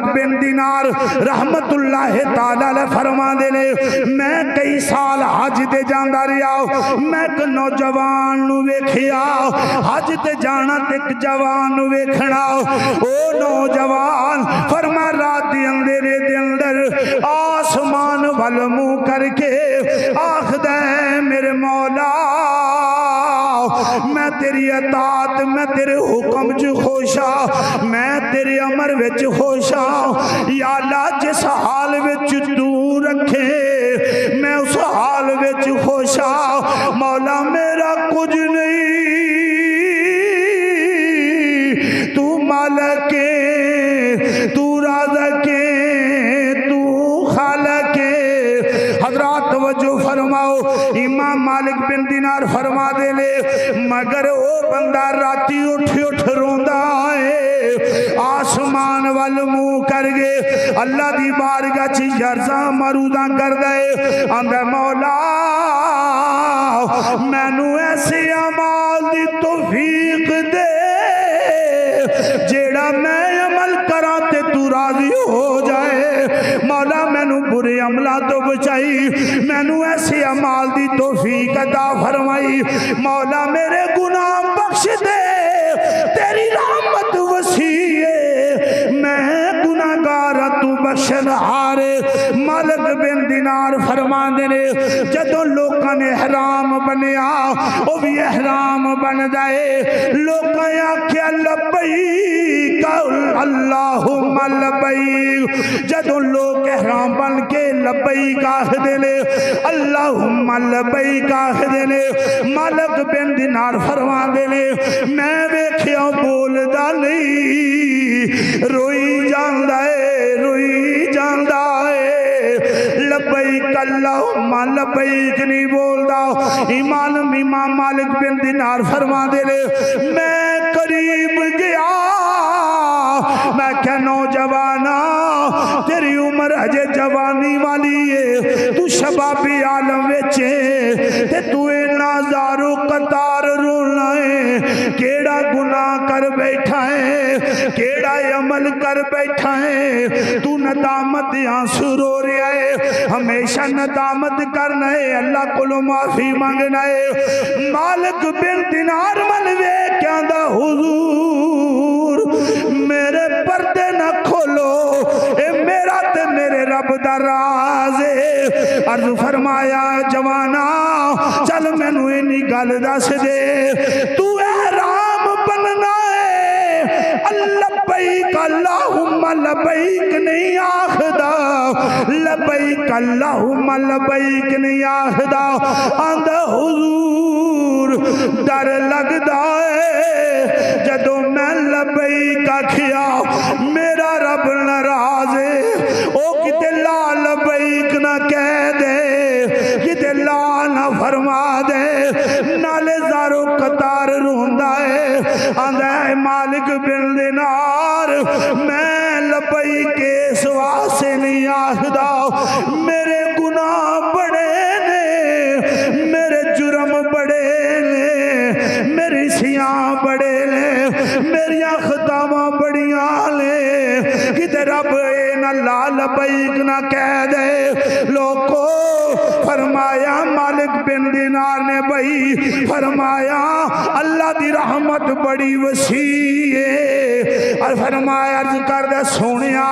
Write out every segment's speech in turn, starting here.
बिन दिनार रहमतुल्लाह ताला अलैह फरमांदे ने मैं कई साल हज ते जांदा रहा। मैं एक नौजवान नू वेखिया हज ते जाना ते एक जवान नू वेखना। ओ नौजवान फरमा रात दे अंधेरे दे अंदर आसमान वल मुंह करके आखदा मेरे मौला मैं तेरी अतात मैं तेरे हुक्म च खुश हाँ, मैं तेरे अमर विच खुश हाँ। या अल्लाह जिस हाल विच तू रखे मैं उस हाल विच खुश हाँ। मौला मेरा कुछ नहीं तू मालिक है, तू राज़िक है, तू खालिक है। हजरात तवज्जो फरमाओ इमाम मालिक बिन दिनार फरमा दे ले मगर वो बंदा राती उठ उठ रोंदा है आसमान वाल मुंह कर गए अल्लाह दी बारगाह च अर्ज़ा मरूदा कर दे आंदा मौला मैनू ऐसे अमाल दी तौफीक दे जेड़ा मैं अमल करा ते तू राजी हो जाए। मौला मैनू बुरे अमलों तो बचाई मैनू ऐसे अमाल दी तौफीक अता फरमाई। मौला मेरे गुनाह बख्श दे तेरी रहमत वसी है मैं गुनाहगार तू बख्शन हारे। मालिक बिन दिनार फरमांदे ने जदों लोकां ने हराम बनिया वो भी हराम बन जाए। लोकां आख्या लब्बैक अल्लाहुम्मा लब्बैक जदों लोग हराम बन के लब्बैक आखदे ने अल्लाहुम्मा लब्बैक आखदे ने मालिक बिन दिनार फरमांदे ने मैं वेखिया बोलदा नहीं रोई जांदा है रोई जांदा है लब्बैक अल्लाहुम्मा लब्बैक नहीं बोलदा। इमाम मालिक बिन दिनार फरमांदे ने मैं करीब गया मैं क्या नौजवाना तेरी उम्र अजे जवानी वाली है तू शबाबी आलम विच ते तू नाजारो कतार रोना है केड़ा गुनाह कर बैठा है केड़ा अमल कर बैठा है तू नदामत आंसू रो रहा है। हमेशा नदामत करना है अल्लाह कोलों माफी मांगना है। मालिक बिन दिनार मन वे कहंदा हुजूर मेरे पर्दे न खोलो ए मेरा ते मेरे रब दा राज है। अर्ज फरमाया जवाना चल मैनू इन्नी गल दस दे तू राम बनना है लब्बैक अल्लाहुम्मा लब्बैक नहीं आखदा लब्बैक अल्लाहुम्मा लब्बैक नहीं आखदा। आंदा हुजूर डर लगदा है जदों मैं लब्बैक आखिया मेरा रब नाराज है ओ किते ला लब्बैक ना कह दे किते ला ना फरमा दे नाले जारो कतार रोंदा है। आंदा है मालिक बिन दिनार मैं लब्बैक इस वास्ते नहीं आखदा मेरे गुनाह बड़े ने मेरे जुर्म बड़े ने मेरी सियां बड़े ने मेरिया खतावां बड़ियां ने किते रब ए ना ला लब्बैक ना कह दे। लोको फरमाया मालिक बिन दिनार ने भाई फरमाया अल्लाह दी रहमत बड़ी वसी है और फरमाया अर्ज कर दे सोनिया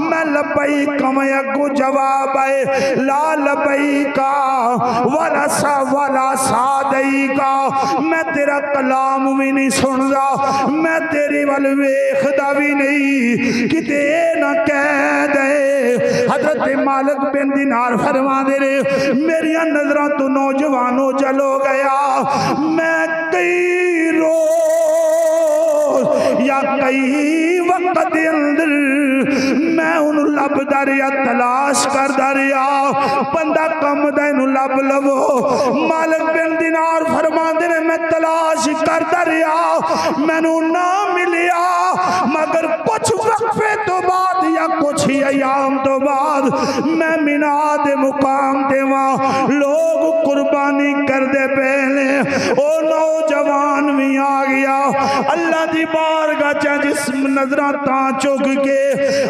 मैं लब्बैक मैं अगू जवाब है ला लब्बैका वाला सा वाला सादैका मैं तेरा कलाम भी नहीं सुनदा मैं तेरी वल वेखदा भी नहीं किते ना कह दे। हजरत मालिक बिन दिनार फरमांदे ने मेरिया नजरों तो नौजवानों चलो गया मैं कई रोज या कई वक्त दे अंदर मैं उन्हों लभदा रहा तलाश करदा रहा बंदा कम दा इनू लब लवो। मालिक बिन दिनार फरमांदे ने मैं तलाश करदा रहा मैनू ना मिलिया मगर कुछ वक्फे तो बाद या कुछ ही अयाम तो बाद मैं मिना दे मुकाम देवा लोग कुर्बानी कर दे पहले ओ नौजवान भी आ गया अल्लाह दी बारगाह च जिस नजरा ता चुक के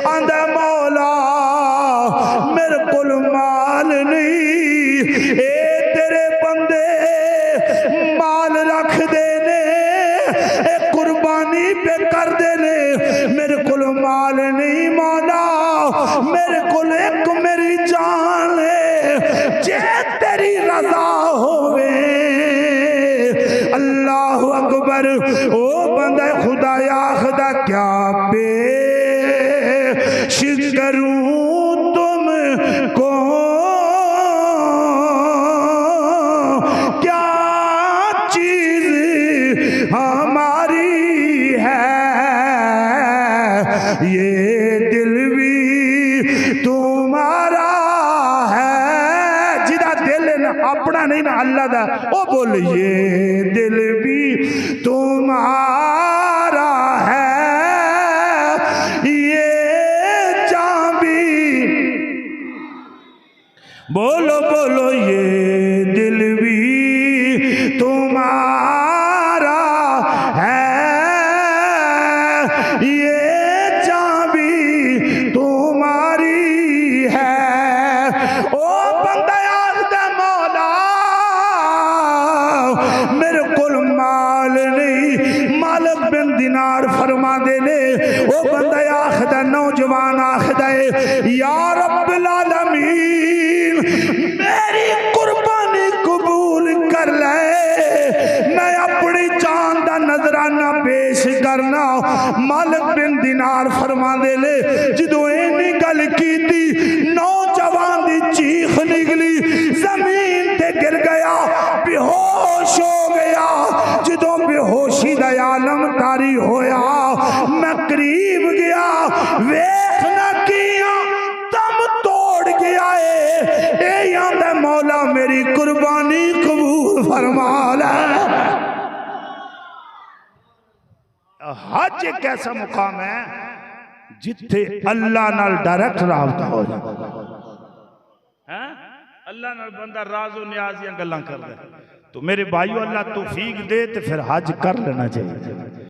आंदा मौला मेरे कोल माल नहीं ए तेरे बंदे माल रख दे ने कुर्बानी पे कर दे ने मेरे को माल नहीं मौला मेरे को एक मेरी जान है जे तेरी रजा होवे अल्लाह अकबर ओ बंदा खुदाया खुदा क्या पेश करूं तुमको क्या चीज हमारी ये दिल भी तुम्हारा है जिदा दिल है ना अपना नहीं ना अल्लाह दा ओ बोल ये दिल भी तुम्हारा है ये जान भी बोलो बोलो ये दिल भी तुम्हारा है ये दिनार फरमा दे ले ओ बंदा आखदा नौजवान आखदा या रब्बुल आलमीन मेरी कुर्बानी कबूल कर ले मैं अपनी जान दा नजराना पेश करना मालिक बिन दिनार फरमा दे ले जदों इन्नी गल कीती नौजवान दी चीख निकली जमीन ते गिर गया बेहोश हो गया जदों बेहोशी दा आलम तारी होया मैं करीब गया वेखना किया दम तोड़ गया ए आंदा मौला मेरी कुर्बानी कबूल फरमा ले हज एक ऐसा मुकाम है जिथे अल्लाह नाल डायरेक्ट राबता हो जाए अल्लाह नाल बंदा राज़ो न्याज़ दियां गल्लां करदा तो मेरे भाईओ अल्लाह तौफीक दे तो फिर हज कर लेना चाहिए।